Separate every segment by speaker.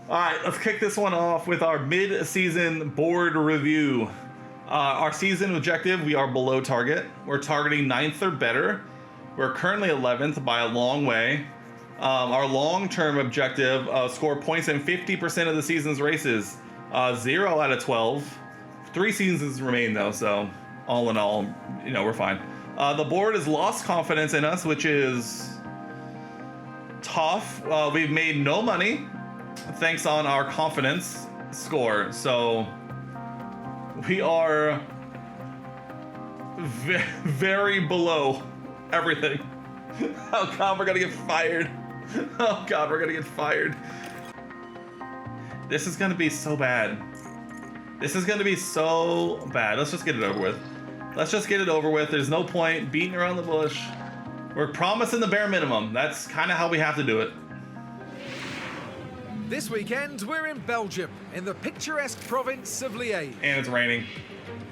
Speaker 1: All right, let's kick this one off with our mid-season board review. Our season objective, we are below target. We're targeting 9th or better. We're currently 11th by a long way. Our long-term objective, score points in 50% of the season's races. 0 out of 12. 3 seasons remain though, so all in all, we're fine. The board has lost confidence in us, which is tough. We've made no money thanks on our confidence score, so we are very below everything. Oh god, we're gonna get fired. Oh god, we're gonna get fired. This is gonna be so bad. This is gonna be so bad. Let's just get it over with. Let's just get it over with. There's no point beating around the bush. We're promising the bare minimum. That's kind of how we have to do it.
Speaker 2: This weekend, we're in Belgium, in the picturesque province of Liège.
Speaker 1: And it's raining.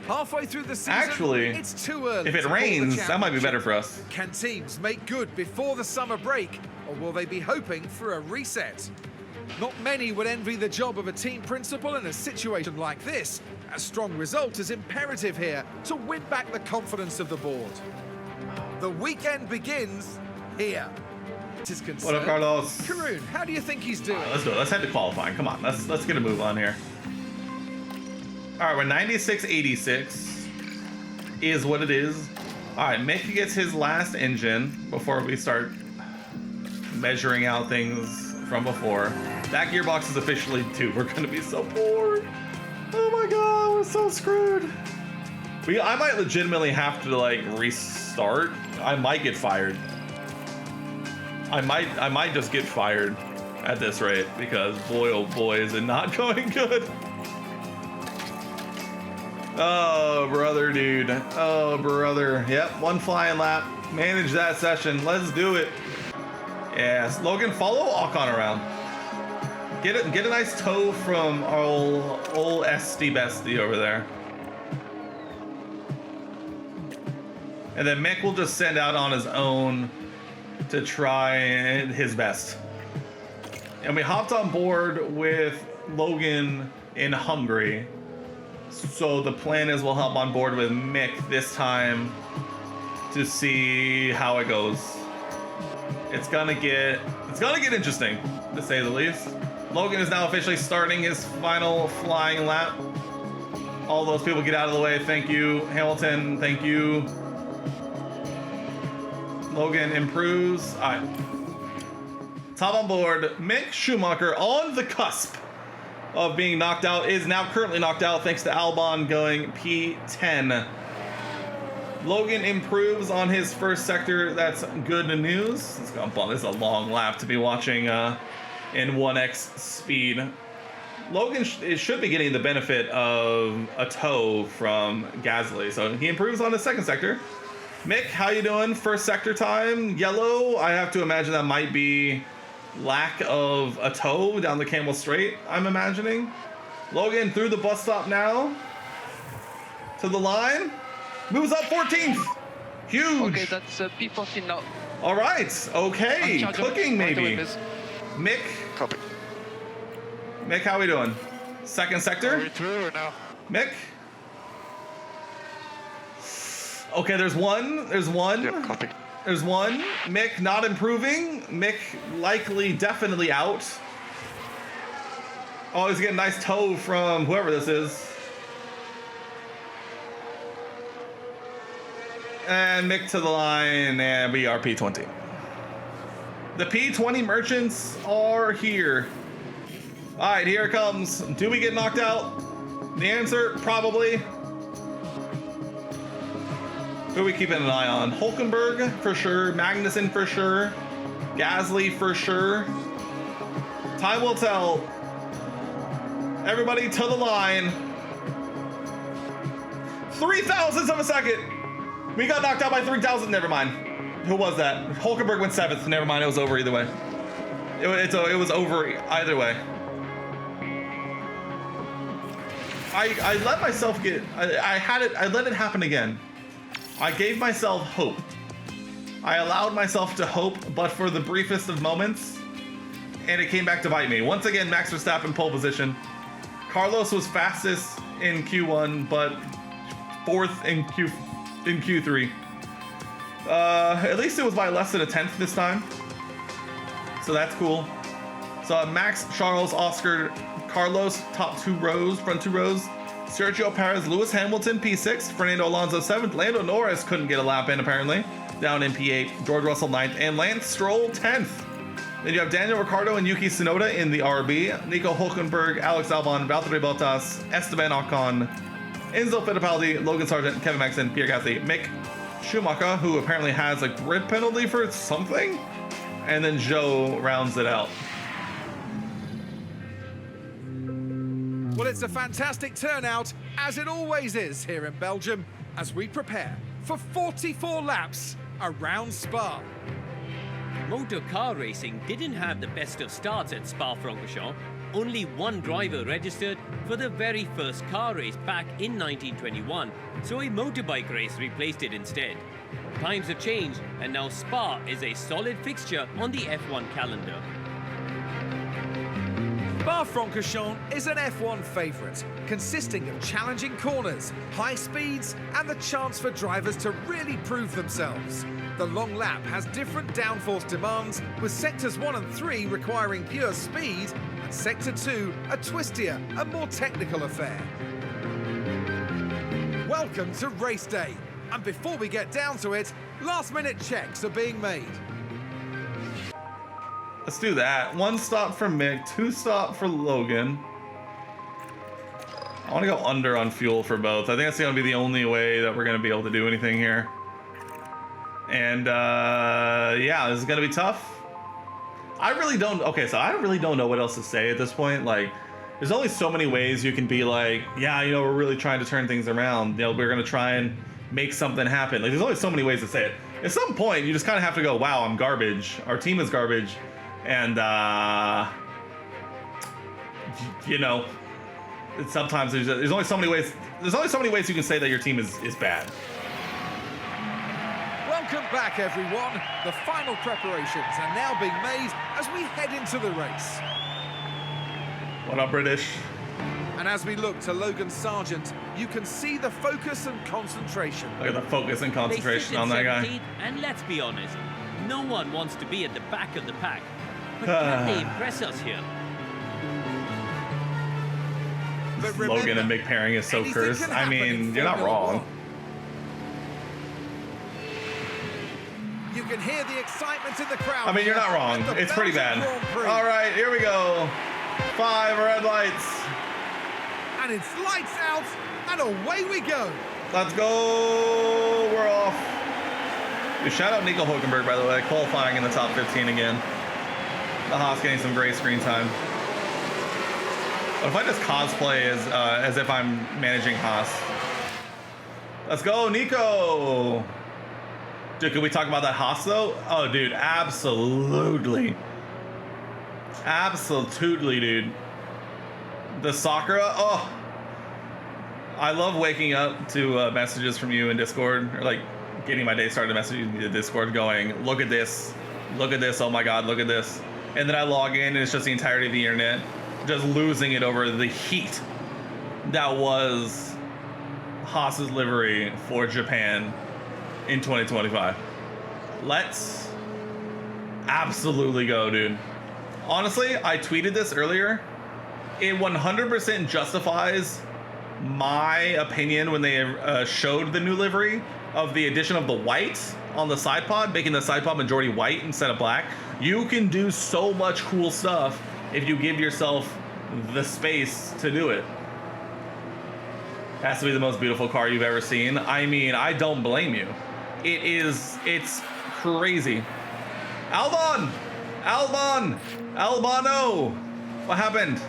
Speaker 2: Halfway through the season,
Speaker 1: actually,
Speaker 2: it's too early.
Speaker 1: If it rains, that might be better for us.
Speaker 2: Can teams make good before the summer break, or will they be hoping for a reset? Not many would envy the job of a team principal in a situation like this. A strong result is imperative here to win back the confidence of the board. The weekend begins here.
Speaker 1: What up, Carlos?
Speaker 2: Karun, how do you think he's doing?
Speaker 1: Let's do it. Let's head to qualifying. Come on, let's get a move on here. All right, we're 96.86 is what it is. All right, Mick gets his last engine before we start measuring out things from before. That gearbox is officially 2. We're gonna be so bored. Oh my god, we're so screwed. I might legitimately have to restart. I might get fired. I might just get fired at this rate because boy oh boy is it not going good. Oh brother, dude. Oh brother. Yep, 1 flying lap. Manage that session. Let's do it. Yes, Logan, follow Ocon around. Get a nice tow from our old SD bestie over there. And then Mick will just send out on his own to try his best. And we hopped on board with Logan in Hungary. So the plan is we'll hop on board with Mick this time to see how it goes. It's gonna get interesting, to say the least. Logan is now officially starting his final flying lap. All those people get out of the way. Thank you, Hamilton. Thank you. Logan improves. All right. Top on board. Mick Schumacher on the cusp of being knocked out, is now currently knocked out thanks to Albon going P10. Logan improves on his first sector. That's good news. Let's go. This is a long lap to be watching in 1x speed. Logan should be getting the benefit of a tow from Gasly, so he improves on his second sector. Mick, how you doing? First sector time, yellow. I have to imagine that might be lack of a tow down the Camel Straight, I'm imagining. Logan through the bus stop now. To the line. Moves up 14th. Huge.
Speaker 3: Okay, that's P14 now.
Speaker 1: All right. Okay. Cooking maybe. Mick.
Speaker 4: Copy.
Speaker 1: Mick, how we doing? Second sector?
Speaker 4: Are we through or no?
Speaker 1: Mick? Okay, there's one.
Speaker 4: Yep, copy.
Speaker 1: There's one. Mick not improving. Mick likely definitely out. Oh, he's getting a nice tow from whoever this is. And Mick to the line, and we are P20. The P20 merchants are here. All right, here it comes. Do we get knocked out? The answer, probably. Who are we keeping an eye on? Hulkenberg, for sure. Magnussen, for sure. Gasly, for sure. Time will tell. Everybody to the line. 0.003 of a second. We got knocked out by 3,000. Never mind. Who was that? Hulkenberg went 7th. Never mind. It was over either way. It was over either way. I let myself get. I let it happen again. I gave myself hope. I allowed myself to hope, but for the briefest of moments, and it came back to bite me. Once again, Max Verstappen pole position. Carlos was fastest in Q1, but fourth in Q3. At least it was by less than a tenth this time, so that's cool. So Max, Charles, Oscar, Carlos, top 2 rows, front 2 rows. Sergio Perez, Lewis Hamilton, P6, Fernando Alonso 7th, Lando Norris couldn't get a lap in apparently, down in P8, George Russell 9th, and Lance Stroll 10th. Then you have Daniel Ricciardo and Yuki Tsunoda in the RB, Nico Hulkenberg, Alex Albon, Valtteri Bottas, Esteban Ocon, Enzo Fittipaldi, Logan Sargent, Kevin Magnussen, Pierre Gasly, Mick Schumacher, who apparently has a grid penalty for something, and then Zhou rounds it out.
Speaker 2: Well, it's a fantastic turnout, as it always is here in Belgium, as we prepare for 44 laps around Spa.
Speaker 3: Motor car racing didn't have the best of starts at Spa-Francorchamps. Only one driver registered for the very first car race back in 1921, so a motorbike race replaced it instead. Times have changed, and now Spa is a solid fixture on the F1 calendar.
Speaker 2: Spa-Francorchamps is an F1 favourite, consisting of challenging corners, high speeds, and the chance for drivers to really prove themselves. The long lap has different downforce demands, with sectors 1 and 3 requiring pure speed, and sector 2 a twistier and more technical affair. Welcome to race day, and before we get down to it, last-minute checks are being made.
Speaker 1: Let's do that. 1 stop for Mick, 2 stop for Logan. I want to go under on fuel for both. I think that's going to be the only way that we're going to be able to do anything here. And yeah, this is going to be tough. I really don't know what else to say at this point. Like, there's only so many ways you can be like, yeah, you know, we're really trying to turn things around. You know, we're going to try and make something happen. Like, there's only so many ways to say it. At some point, you just kind of have to go, wow, I'm garbage. Our team is garbage. And, you know, sometimes there's only so many ways. There's only so many ways you can say that your team is bad.
Speaker 2: Welcome back, everyone. The final preparations are now being made as we head into the race.
Speaker 1: What up, British?
Speaker 2: And as we look to Logan Sargent, you can see the focus and concentration.
Speaker 1: Look at the focus and concentration on that guy.
Speaker 3: And let's be honest, no one wants to be at the back of the pack. But can they impress us here?
Speaker 2: But
Speaker 1: Logan and Mick pairing is so cursed. I mean, you're not wrong.
Speaker 2: You can hear the excitement in the crowd.
Speaker 1: I mean, you're not wrong. It's pretty bad. All right, here we go. 5 red lights.
Speaker 2: And it's lights out, and away we go.
Speaker 1: Let's go. We're off. Dude, shout out Nico Hulkenberg, by the way, qualifying in the top 15 again. The Haas getting some great screen time. What if I just cosplay as if I'm managing Haas? Let's go, Nico. Dude, can we talk about that Haas though? Oh, dude, absolutely. Absolutely, dude. The Sakura, oh. I love waking up to messages from you in Discord, or like getting my day started messaging you in Discord going, look at this, oh my God, look at this. And then I log in and it's just the entirety of the internet just losing it over the heat that was Haas's livery for Japan in 2025. Let's absolutely go, dude. Honestly, I tweeted this earlier. It 100% justifies my opinion when they showed the new livery of the addition of the white on the side pod, making the side pod majority white instead of black. You can do so much cool stuff if you give yourself the space to do it. Has to be the most beautiful car you've ever seen. I mean, I don't blame you. It's crazy. Albon! Albano! What happened?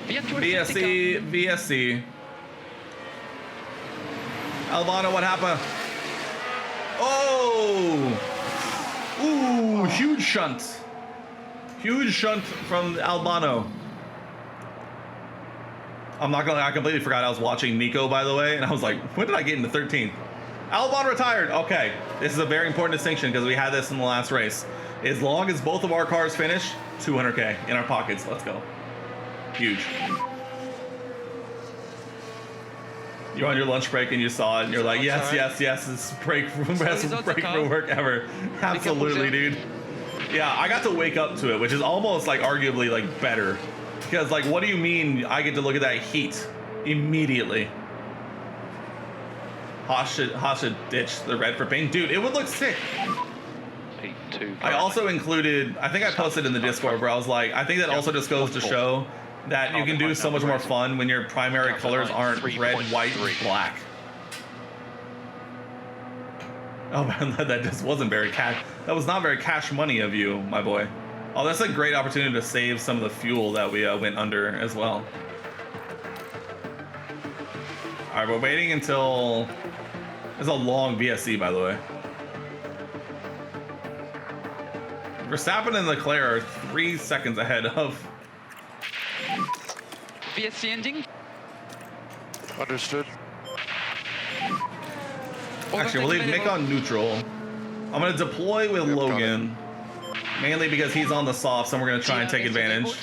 Speaker 1: VSC. Albano, what happened? Oh! Ooh, huge shunt. Huge shunt from Albano. I'm not gonna lie, I completely forgot I was watching Nico, by the way, and I was like, when did I get into 13th? Albon retired. Okay, this is a very important distinction because we had this in the last race. As long as both of our cars finish, 200K in our pockets. Let's go. Huge. You're on your lunch break and you saw it and you're like, yes, yes, yes, this break best break from work ever. Absolutely, dude. Yeah, I got to wake up to it, which is almost like arguably like better. Because like, what do you mean I get to look at that heat immediately? Haas should ditch the red for paint. Dude, it would look sick. I also included, I think I posted in the Discord where I was like, I think that also just goes to show that you can do so much more fun when your primary colors aren't red, white, and black. Oh man, that just wasn't very cash. That was not very cash money of you, my boy. Oh, that's a great opportunity to save some of the fuel that we went under as well. All right, we're waiting until... It's a long VSC, by the way. Verstappen and Leclerc are 3 seconds ahead of...
Speaker 4: VSC ending.
Speaker 5: Understood.
Speaker 1: Actually, we'll leave Mick on neutral. I'm going to deploy with Logan. Mainly because he's on the softs and we're going to try and take advantage.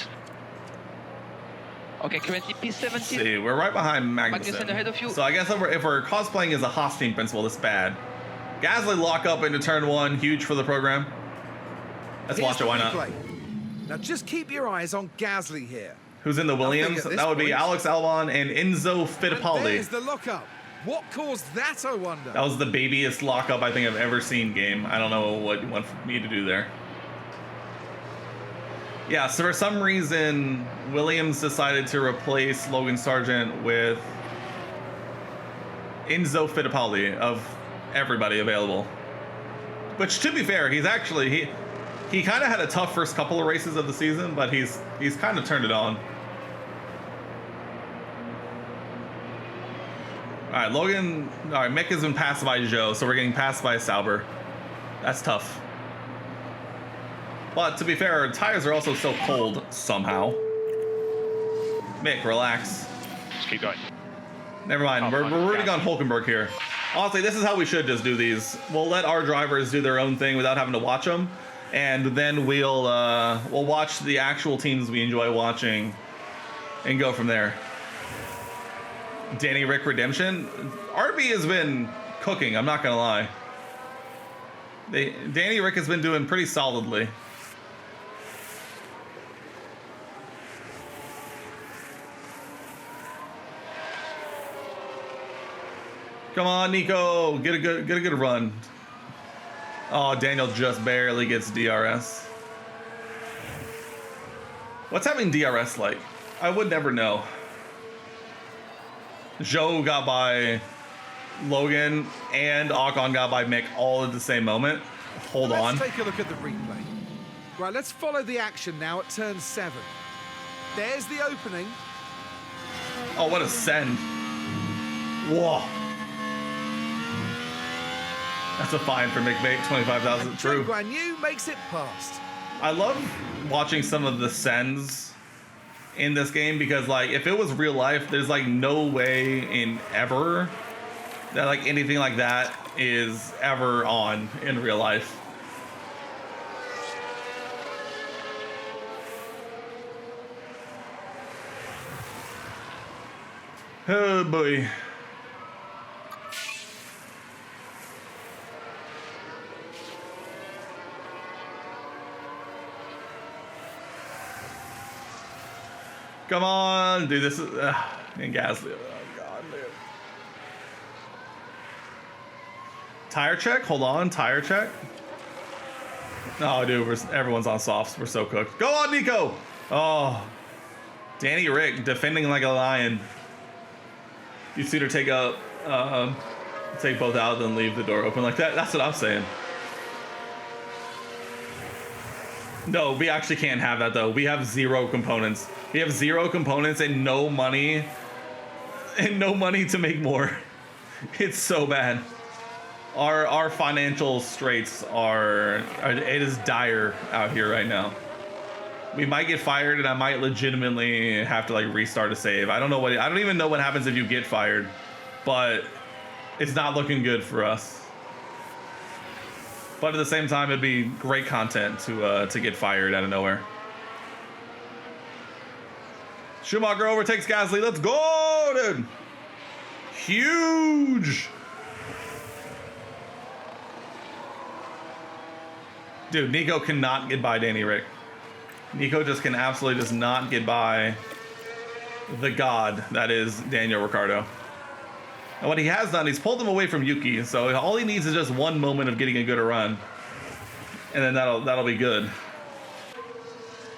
Speaker 4: Okay, currently P17.
Speaker 1: Let's see, we're right behind Magnussen.
Speaker 4: ahead of you.
Speaker 1: So I guess if we're cosplaying as a Haas team principal, that's bad. Gasly lock up into turn 1, huge for the program. Let's watch it, why not?
Speaker 2: Now just keep your eyes on Gasly here.
Speaker 1: Who's in the Williams? That would be Alex Albon and Enzo Fittipaldi.
Speaker 2: There's the lockup. What caused that, I wonder?
Speaker 1: That was the babiest lockup I think I've ever seen game. I don't know what you want me to do there. Yeah, so for some reason, Williams decided to replace Logan Sargent with Enzo Fittipaldi of everybody available. Which, to be fair, he's actually he kind of had a tough first couple of races of the season, but he's kind of turned it on. All right, Logan. All right, Mick has been passed by Joe, so we're getting passed by Sauber. That's tough. But to be fair, our tires are also so cold somehow. Mick, relax.
Speaker 5: Just keep going.
Speaker 1: Never mind. We're rooting on Hulkenberg here. Honestly, this is how we should just do these. We'll let our drivers do their own thing without having to watch them, and then we'll watch the actual teams we enjoy watching, and go from there. Danny Rick Redemption. RB has been cooking. I'm not gonna lie. Danny Rick has been doing pretty solidly. Come on, Nico, get a good run. Oh, Daniel just barely gets DRS. What's having DRS like? I would never know. Joe got by Logan and Ocon got by Mick all at the same moment. Hold on.
Speaker 2: Let's take a look at the replay. Right, let's follow the action now at turn 7. There's the opening.
Speaker 1: Oh, what a send. Whoa. That's a fine for McMate, 25,000. True.
Speaker 2: Guan Yu makes it past.
Speaker 1: I love watching some of the sends in this game because, like, if it was real life, there's like no way in ever that like anything like that is ever on in real life. Oh boy. Come on, dude. This is and Gasly. Oh god, dude. Tire check. Hold on, tire check. Oh, dude, everyone's on softs. We're so cooked. Go on, Nico. Oh, Danny Rick defending like a lion. You'd sooner take both out than leave the door open like that. That's what I'm saying. No, we actually can't have that though. We have 0 components. We have 0 components and no money to make more. It's so bad. Our financial straits are it is dire out here right now. We might get fired and I might legitimately have to like restart a save. I don't even know what happens if you get fired, but it's not looking good for us. But at the same time, it'd be great content to get fired out of nowhere. Schumacher overtakes Gasly. Let's go, dude. Huge. Dude, Nico cannot get by Danny Rick. Nico just can absolutely just not get by the god that is Daniel Ricciardo. And what he has done, he's pulled him away from Yuki. So all he needs is just one moment of getting a good run, and then that'll be good.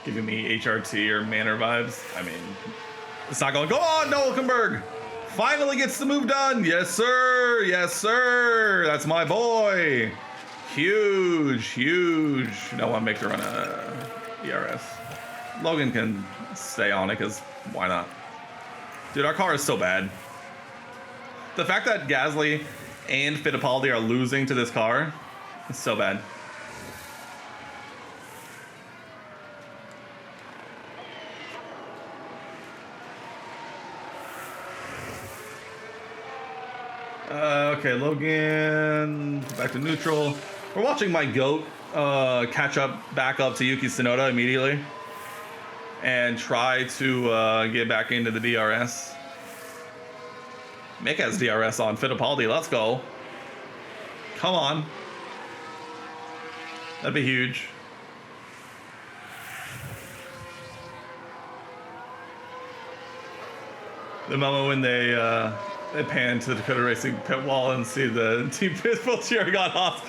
Speaker 1: Giving me HRT or Manor vibes. I mean, it's not going. Go on, Noah Hülkenberg. Finally gets the move done. Yes, sir. Yes, sir. That's my boy. Huge, huge. No one make to run a ERS. Logan can stay on it because why not? Dude, our car is so bad. The fact that Gasly and Fittipaldi are losing to this car is so bad. Okay, Logan, back to neutral. We're watching my GOAT catch up, back up to Yuki Tsunoda immediately and try to get back into the DRS. Mick has DRS on Fittipaldi. Let's go. Come on. That'd be huge. The moment when they pan to the Dakota Racing pit wall and see the team pitbull cheering on off.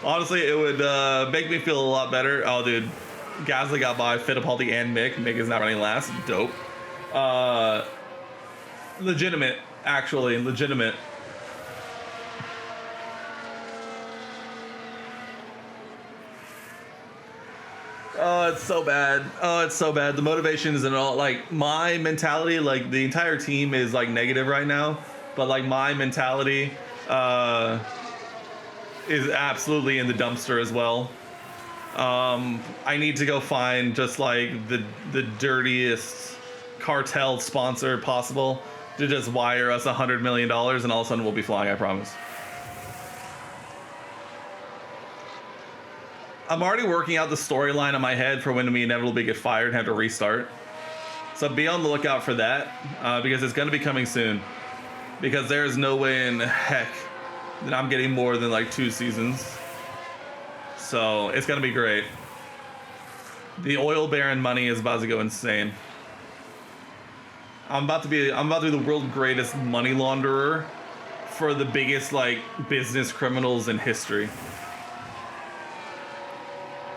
Speaker 1: Honestly, it would make me feel a lot better. Oh, dude. Gasly got by Fittipaldi and Mick. Mick is not running last. Dope. Legitimate, actually. Legitimate. Oh, it's so bad. Oh, it's so bad. The motivation isn't all, like, my mentality, like, the entire team is, like, negative right now. But, like, my mentality is absolutely in the dumpster as well. I need to go find just, like, the dirtiest cartel sponsor possible to just wire us $100 million, and all of a sudden we'll be flying, I promise. I'm already working out the storyline in my head for when we inevitably get fired and have to restart. So be on the lookout for that, because it's going to be coming soon. Because there's no way in heck that I'm getting more than like 2 seasons. So it's going to be great. The oil baron money is about to go insane. I'm about to be the world's greatest money launderer for the biggest like business criminals in history.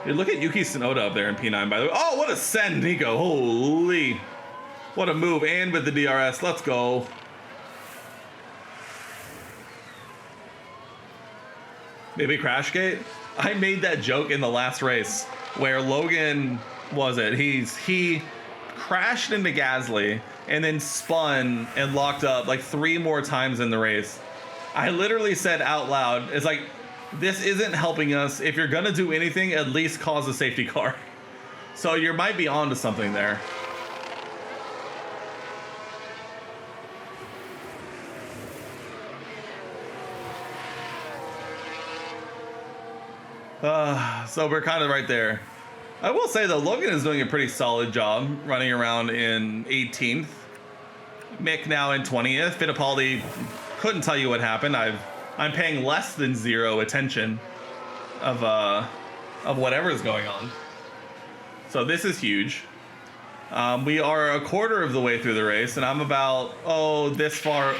Speaker 1: Dude, look at Yuki Tsunoda up there in P9, by the way. Oh, what a send, Nico. Holy. What a move. And with the DRS. Let's go. Maybe Crashgate? I made that joke in the last race where Logan, he crashed into Gasly and then spun and locked up like 3 more times in the race. I literally said out loud, it's like, this isn't helping us. If you're gonna do anything, at least cause a safety car. So you might be onto something there. So we're kind of right there. I will say though, Logan is doing a pretty solid job running around in 18th. Mick now in 20th. Fittipaldi, couldn't tell you what happened. I'm paying less than 0 attention of whatever is going on. So this is huge. We are a quarter of the way through the race, and I'm about this far.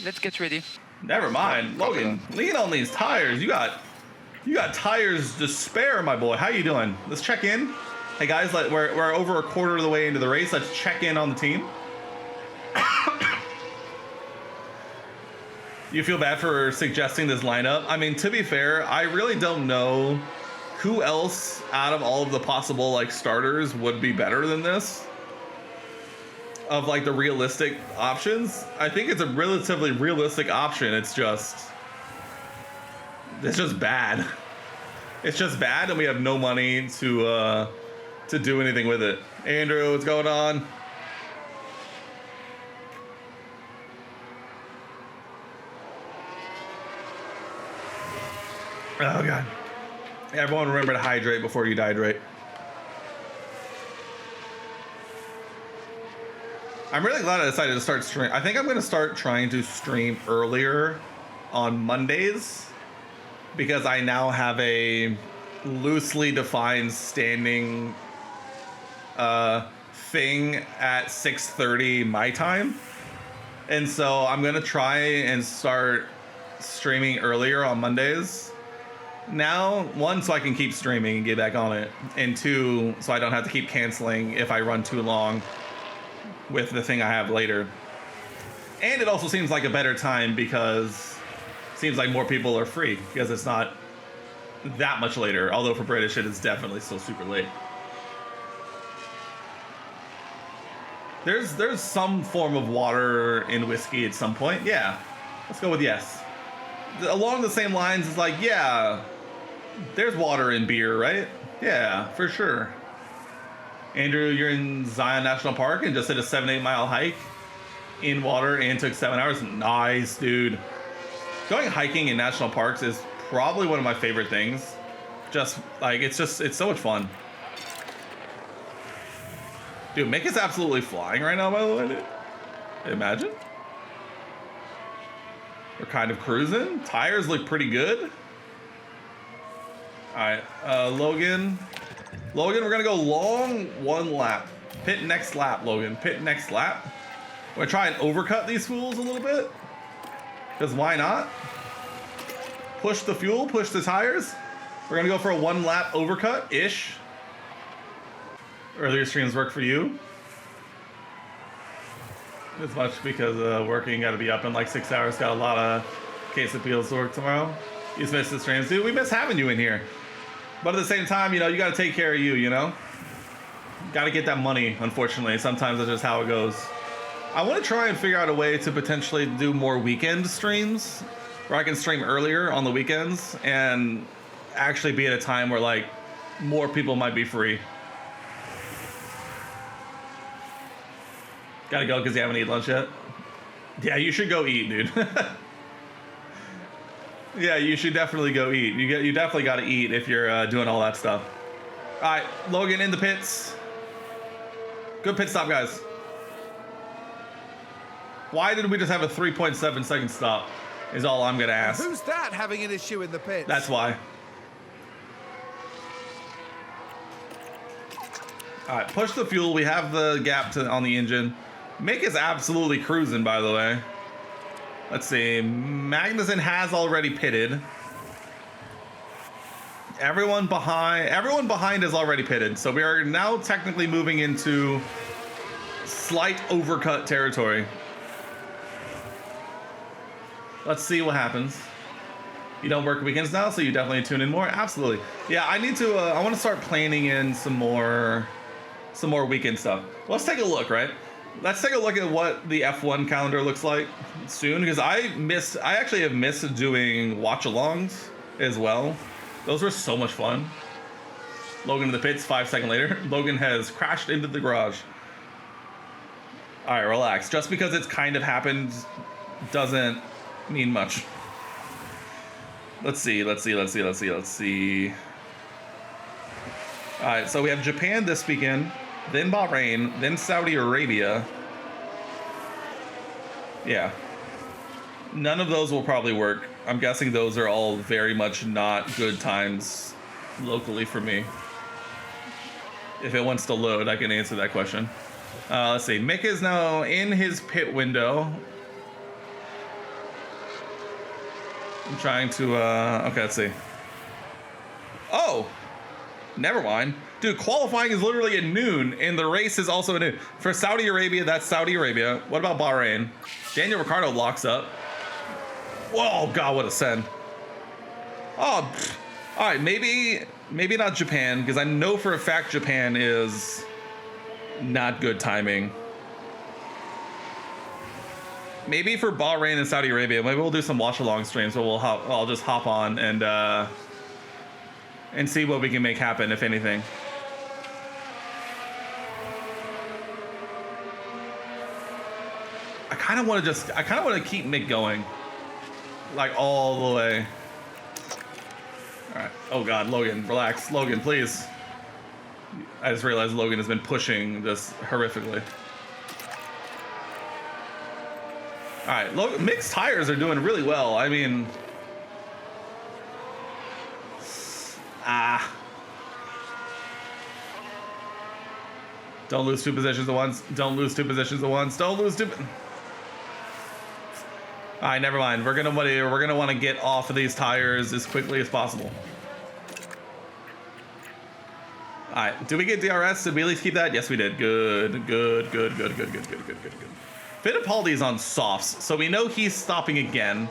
Speaker 4: Let's get ready.
Speaker 1: Never mind, Logan. Lean on these tires. You got tires to spare, my boy. How you doing? Let's check in. Hey guys, we're over a quarter of the way into the race. Let's check in on the team. You feel bad for suggesting this lineup? I mean, to be fair, I really don't know who else out of all of the possible like starters would be better than this. Of like the realistic options, I think it's a relatively realistic option. It's just bad. It's just bad, and we have no money to do anything with it. Andrew, what's going on? Oh god. Everyone remember to hydrate before you dehydrate. I'm really glad I decided to start stream. I think I'm gonna start trying to stream earlier on Mondays because I now have a loosely defined standing thing at 6:30 my time. And so I'm gonna try and start streaming earlier on Mondays. Now, one, so I can keep streaming and get back on it, and two, so I don't have to keep canceling if I run too long with the thing I have later. And it also seems like a better time because it seems like more people are free because it's not that much later, although for British it is definitely still super late. There's some form of water in whiskey at some point. Yeah, let's go with yes. Along the same lines as like, yeah, there's water in beer, right? Yeah, for sure. Andrew, you're in Zion National Park and just did a 7-8 mile hike in water and took 7 hours. Nice, dude. Going hiking in national parks is probably one of my favorite things. Just like, it's so much fun. Dude, Mick is absolutely flying right now, by the way, dude. Imagine. We're kind of cruising. Tires look pretty good. All right, Logan. Logan, we're gonna go long one lap. Pit next lap, Logan. Pit next lap. We're gonna try and overcut these fools a little bit. Because why not? Push the fuel, push the tires. We're gonna go for a 1 lap overcut-ish. Earlier streams work for you? As much because working, gotta be up in like 6 hours. Got a lot of case appeals to work tomorrow. You just missed the streams, dude. We miss having you in here. But at the same time, you know, you gotta take care of you, you know? Gotta get that money, unfortunately. Sometimes that's just how it goes. I wanna try and figure out a way to potentially do more weekend streams where I can stream earlier on the weekends and actually be at a time where like more people might be free. Gotta go because you haven't eaten lunch yet? Yeah, you should go eat, dude. Yeah, you should definitely go eat. You definitely gotta eat if you're doing all that stuff. All right, Logan in the pits. Good pit stop, guys. Why did we just have a 3.7 second stop? Is all I'm gonna ask.
Speaker 2: Who's that having an issue in the pits?
Speaker 1: That's why. All right, push the fuel. We have the gap on the engine. Mick is absolutely cruising, by the way. Let's see. Magnussen has already pitted. Everyone behind is already pitted. So we are now technically moving into slight overcut territory. Let's see what happens. You don't work weekends now, so you definitely tune in more. Absolutely. Yeah, I need to. I want to start planning in some more weekend stuff. Let's take a look, right? Let's take a look at what the F1 calendar looks like soon, because I actually have missed doing watch-alongs as well. Those were so much fun. Logan to the pits, 5 seconds later. Logan has crashed into the garage. All right, relax. Just because it's kind of happened doesn't mean much. Let's see. All right, so we have Japan this weekend, then Bahrain, then Saudi Arabia. Yeah. None of those will probably work. I'm guessing those are all very much not good times locally for me. If it wants to load, I can answer that question. Let's see. Mick is now in his pit window. I'm trying to, okay, let's see. Oh! Never mind. Dude, qualifying is literally at noon, and the race is also at noon. For Saudi Arabia, that's Saudi Arabia. What about Bahrain? Daniel Ricciardo locks up. Whoa, God, what a send. Oh, all right, maybe not Japan, because I know for a fact Japan is not good timing. Maybe for Bahrain and Saudi Arabia, maybe we'll do some watch-along streams where I'll just hop on and see what we can make happen, if anything. I kind of want to keep Mick going, like all the way. All right. Oh God, Logan, relax. Logan, please. I just realized Logan has been pushing this horrifically. All right, mixed tires are doing really well. I mean, don't lose 2 positions at once. Don't lose 2 positions at once. Don't lose 2. All right, never mind. We're gonna want to get off of these tires as quickly as possible. All right, did we get DRS? Did we at least keep that? Yes, we did. Good. Fittipaldi's on softs, so we know he's stopping again,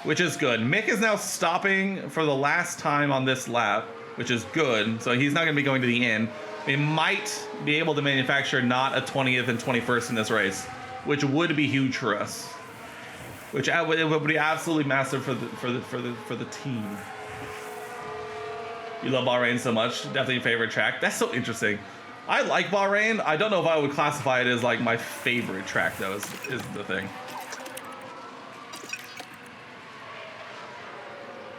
Speaker 1: which is good. Mick is now stopping for the last time on this lap, which is good. So he's not going to be going to the end. We might be able to manufacture not a 20th and 21st in this race, which would be huge for us. Which it would be absolutely massive for the team. You love Bahrain so much. Definitely your favorite track. That's so interesting. I like Bahrain. I don't know if I would classify it as like my favorite track though, is the thing.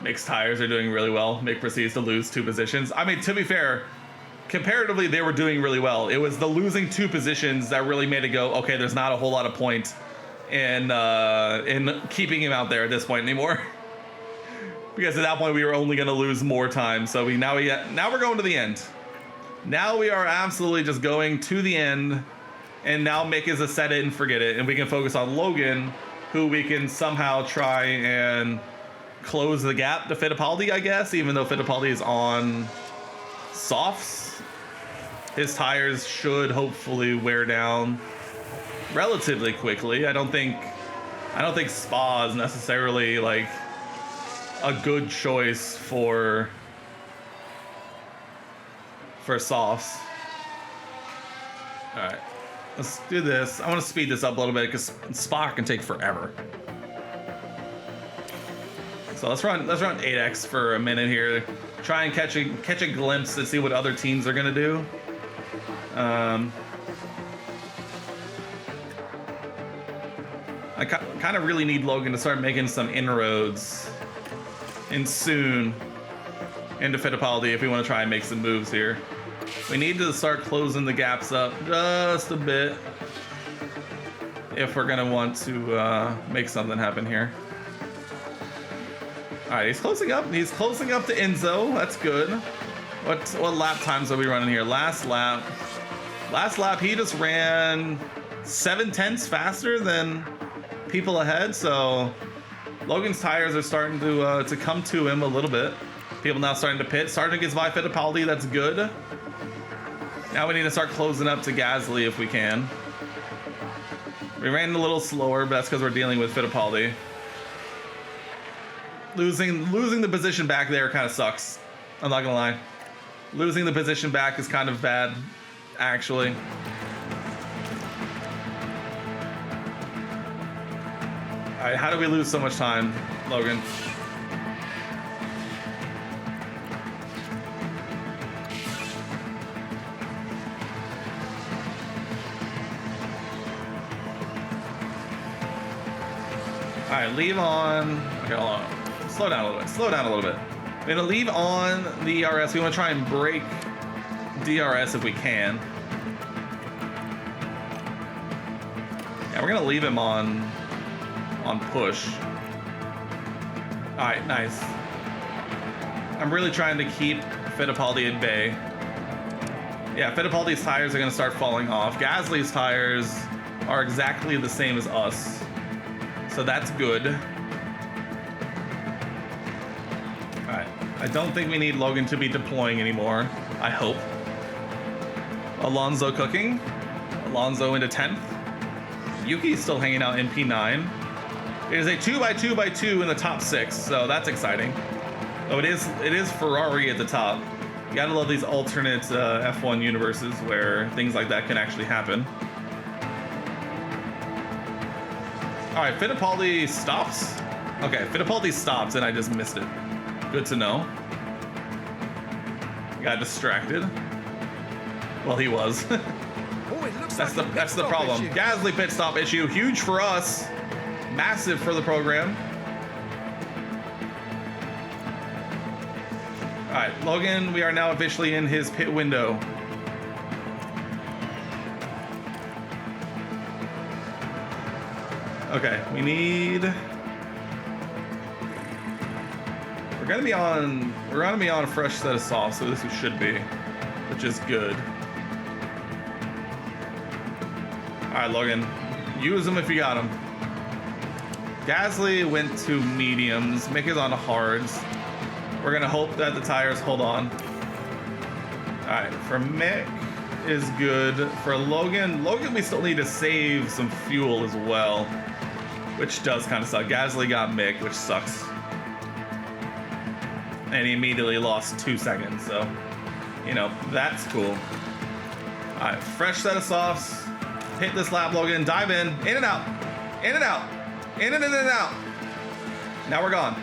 Speaker 1: Mixed tires are doing really well. Mick proceeds to lose 2 positions. I mean, to be fair, comparatively, they were doing really well. It was the losing 2 positions that really made it go, okay, there's not a whole lot of point in keeping him out there at this point anymore. Because at that point we were only going to lose more time. So now we're going to the end. Now we are absolutely just going to the end, and now Mick is a set it and forget it, and we can focus on Logan, who we can somehow try and close the gap to Fittipaldi, I guess, even though Fittipaldi is on softs. His tires should hopefully wear down relatively quickly. I don't think Spa is necessarily like a good choice for softs. All right, let's do this. I want to speed this up a little bit because Spa can take forever. So let's run 8x for a minute here. Try and catch a glimpse to see what other teams are gonna do. I kind of really need Logan to start making some inroads and soon into Fittipaldi if we want to try and make some moves here. We need to start closing the gaps up just a bit if we're gonna want to make something happen here. All right, he's closing up. He's closing up to Enzo. That's good. What lap times are we running here? Last lap, he just ran 7/10 faster than people ahead. So Logan's tires are starting to come to him a little bit. People now starting to pit. Sargent gets by Fittipaldi. That's good. Now we need to start closing up to Gasly if we can. We ran a little slower, but that's because we're dealing with Fittipaldi. Losing the position back there kind of sucks. I'm not gonna lie. Losing the position back is kind of bad, actually. All right, how do we lose so much time, Logan? All right, leave on. Okay, hold on. Slow down a little bit. We're gonna leave on the DRS. We want to try and break DRS if we can. Yeah, we're gonna leave him on push. All right, nice. I'm really trying to keep Fittipaldi at bay. Yeah, Fittipaldi's tires are gonna start falling off. Gasly's tires are exactly the same as us, so that's good. I don't think we need Logan to be deploying anymore. I hope. Alonso cooking. Alonso into 10th. Yuki's still hanging out in P9. It is a 2x2x2 in the top 6, so that's exciting. Oh, it is Ferrari at the top. You gotta love these alternate F1 universes where things like that can actually happen. All right, Fittipaldi stops. Okay, Fittipaldi stops and I just missed it. Good to know. Got distracted. Well, he was.
Speaker 2: Oh, it looks
Speaker 1: that's
Speaker 2: like a pit
Speaker 1: the
Speaker 2: stop
Speaker 1: problem.
Speaker 2: issue.
Speaker 1: Gasly pit stop issue, huge for us, massive for the program. All right, Logan, we are now officially in his pit window. Okay, we need. We're gonna be on a fresh set of softs, so this should be, which is good. All right, Logan, use them if you got them. Gasly went to mediums. Mick is on hards. We're gonna hope that the tires hold on. All right, for Mick is good. For Logan, we still need to save some fuel as well, which does kind of suck. Gasly got Mick, which sucks. And he immediately lost 2 seconds, so, you know, that's cool. All right, fresh set of softs. Hit this lap, Logan. Dive in and out, in and out, in and out. Now we're gone.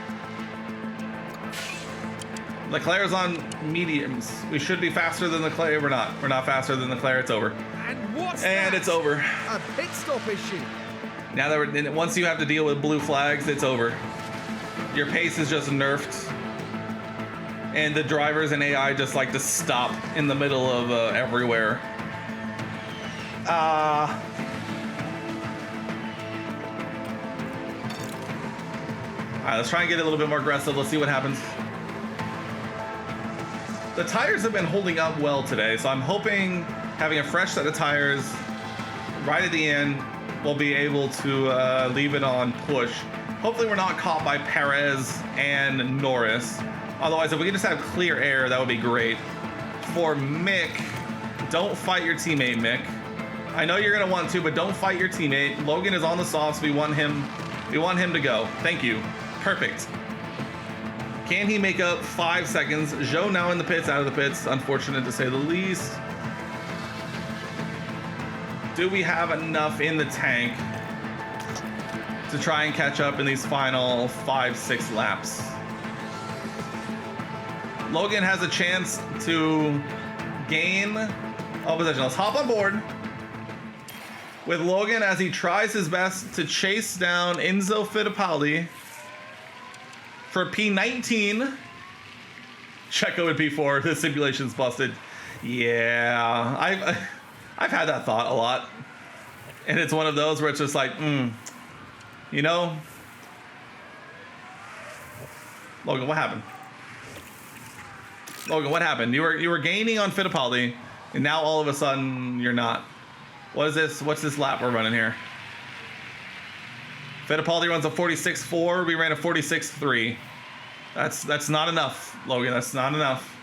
Speaker 1: Leclerc's on mediums. We should be faster than Leclerc. We're not. We're not faster than Leclerc. It's over.
Speaker 2: And what's
Speaker 1: And
Speaker 2: that?
Speaker 1: it's over.
Speaker 2: A pit stop issue.
Speaker 1: Now that once you have to deal with blue flags, it's over. Your pace is just nerfed. And the drivers and AI just like to stop in the middle of everywhere. All right, let's try and get a little bit more aggressive. Let's see what happens. The tires have been holding up well today, so I'm hoping having a fresh set of tires right at the end, we'll be able to leave it on push. Hopefully we're not caught by Perez and Norris. Otherwise, if we can just have clear air, that would be great. For Mick, don't fight your teammate, Mick. I know you're gonna want to, but don't fight your teammate. Logan is on the softs. We want him to go. Thank you. Perfect. Can he make up 5 seconds? Zhou now in the pits, out of the pits. Unfortunate to say the least. Do we have enough in the tank to try and catch up in these final 5-6 laps? Logan has a chance to gain position. Let's hop on board with Logan as he tries his best to chase down Enzo Fittipaldi for P19. Checo in P4. This simulation's busted. Yeah, I've had that thought a lot, and it's one of those where it's just like, you know, Logan, what happened? Logan, what happened? You were gaining on Fittipaldi, and now all of a sudden you're not. What is this? What's this lap we're running here? Fittipaldi runs a 46.4. We ran a 46.3. That's not enough, Logan. That's not enough.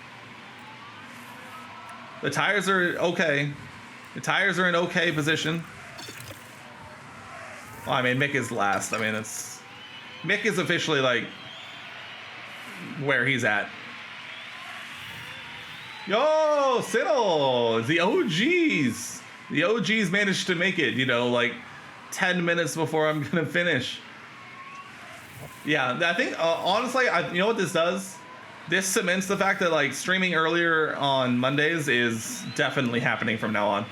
Speaker 1: The tires are okay. The tires are in okay position. Well, I mean, Mick is last. I mean, Mick is officially like where he's at. Yo, Siddle, the OGs. The OGs managed to make it, you know, like 10 minutes before I'm gonna finish. Yeah, I think honestly, you know what this does? This cements the fact that like streaming earlier on Mondays is definitely happening from now on.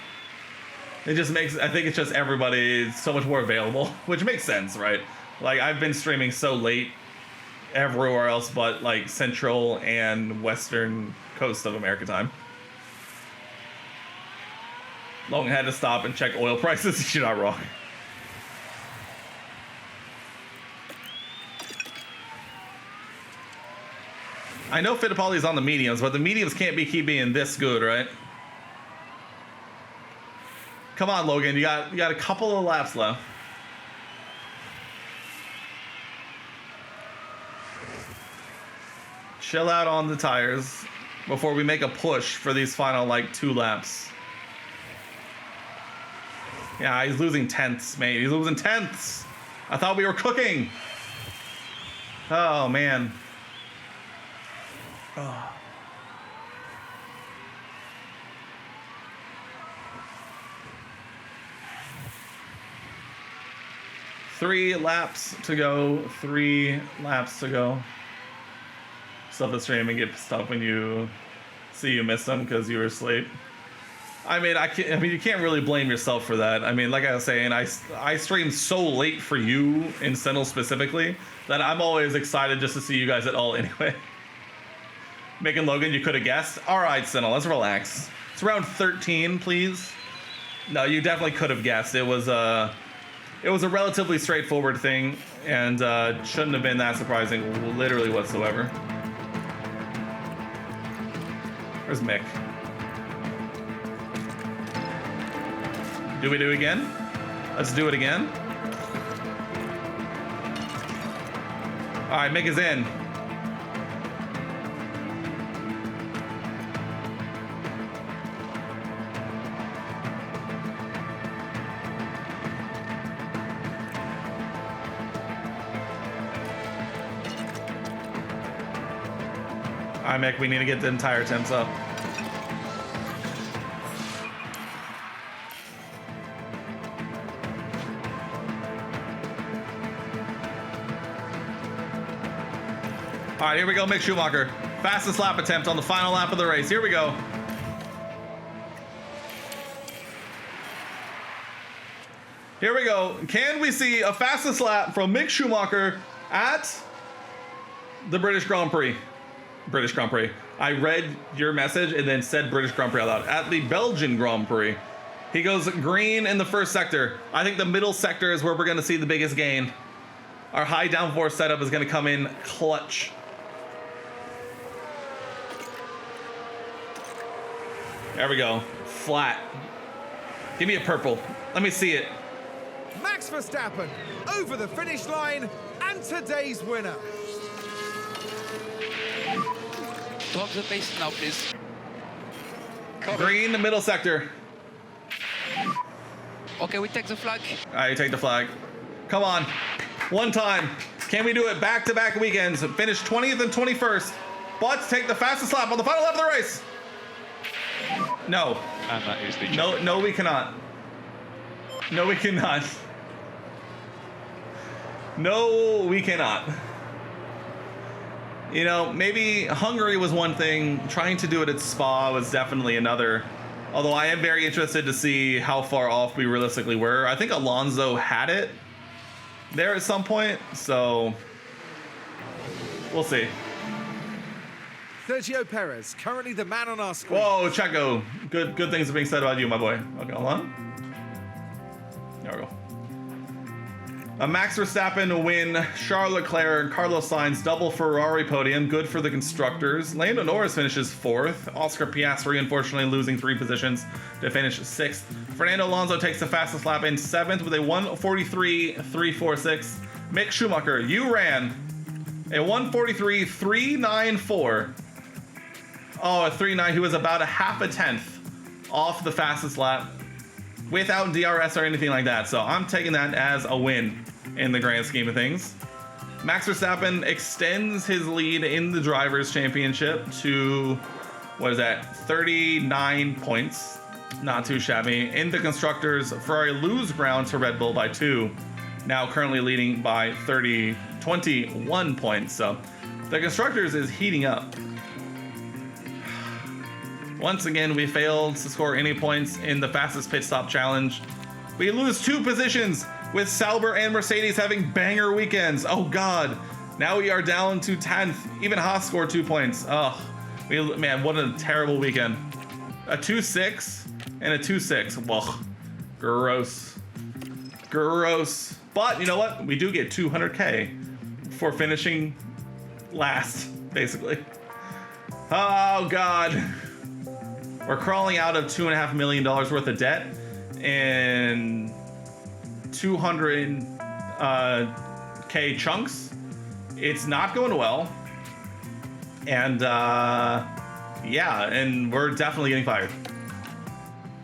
Speaker 1: It just makes, I think it's just everybody is so much more available, which makes sense, right? Like I've been streaming so late everywhere else but like Central and Western Coast of America time. Logan had to stop and check oil prices. You're not wrong. I know Fittipaldi's on the mediums, but the mediums can't keep being this good, right? Come on, Logan. You got a couple of laps left. Chill out on the tires before we make a push for these final like 2 laps. Yeah, he's losing tenths, mate. He's losing tenths. I thought we were cooking. Oh man. Oh. Three laps to go. 3 laps to go. Stop the stream and get pissed off when you see you missed them because you were asleep. I mean, you can't really blame yourself for that. I mean, like I was saying, I stream so late for you in Sentinel specifically that I'm always excited just to see you guys at all anyway. Mick and Logan, you could have guessed. All right, Sinnel, let's relax. It's around 13, please. No, you definitely could have guessed. It was a relatively straightforward thing, and shouldn't have been that surprising, literally whatsoever. Where's Mick? Do we do it again? Let's do it again. All right, Mick is in. All right, Mick, we need to get the entire temps up. All right, here we go, Mick Schumacher. Fastest lap attempt on the final lap of the race. Here we go. Here we go. Can we see a fastest lap from Mick Schumacher at the British Grand Prix? British Grand Prix. I read your message and then said British Grand Prix out loud. At the Belgian Grand Prix. He goes green in the first sector. I think the middle sector is where we're going to see the biggest gain. Our high downforce setup is going to come in clutch. There we go. Flat. Give me a purple. Let me see it.
Speaker 2: Max Verstappen over the finish line and today's winner.
Speaker 4: Drop the pace now, please.
Speaker 1: Green, the middle sector.
Speaker 4: Okay, we take the flag.
Speaker 1: All right, you take the flag. Come on. One time. Can we do it back-to-back weekends? Finish 20th and 21st. But take the fastest lap on the final lap of the race. No.
Speaker 5: And that is the
Speaker 1: No, we cannot. No, we cannot. No, we cannot. You know, maybe Hungary was one thing. Trying to do it at Spa was definitely another. Although I am very interested to see how far off we realistically were. I think Alonso had it there at some point, so we'll see.
Speaker 2: Sergio Perez, currently the man on our screen.
Speaker 1: Whoa, Checo. Good things are being said about you, my boy. Okay, hold on. There we go. A Max Verstappen win, Charles Leclerc, and Carlos Sainz double Ferrari podium. Good for the constructors. Lando Norris finishes 4th. Oscar Piastri, unfortunately, losing 3 positions to finish 6th. Fernando Alonso takes the fastest lap in 7th with a 1:43.346. Mick Schumacher, you ran a 1:43.394. Oh, a 3.9. He was about a half a tenth off the fastest lap without DRS or anything like that. So I'm taking that as a win in the grand scheme of things. Max Verstappen extends his lead in the Drivers' Championship to, what is that, 39 points. Not too shabby. In the Constructors, Ferrari lose ground to Red Bull by 2. Now currently leading by 21 points. So the Constructors is heating up. Once again, we failed to score any points in the fastest pit stop challenge. We lose 2 positions with Sauber and Mercedes having banger weekends. Oh God. Now we are down to 10th. Even Haas scored 2 points. Oh, man, what a terrible weekend. A 2-6 and a 2-6. Whoa, gross. Gross. But you know what? We do get 200K for finishing last, basically. Oh God. We're crawling out of $2.5 million worth of debt and 200K chunks. It's not going well. And yeah, and we're definitely getting fired.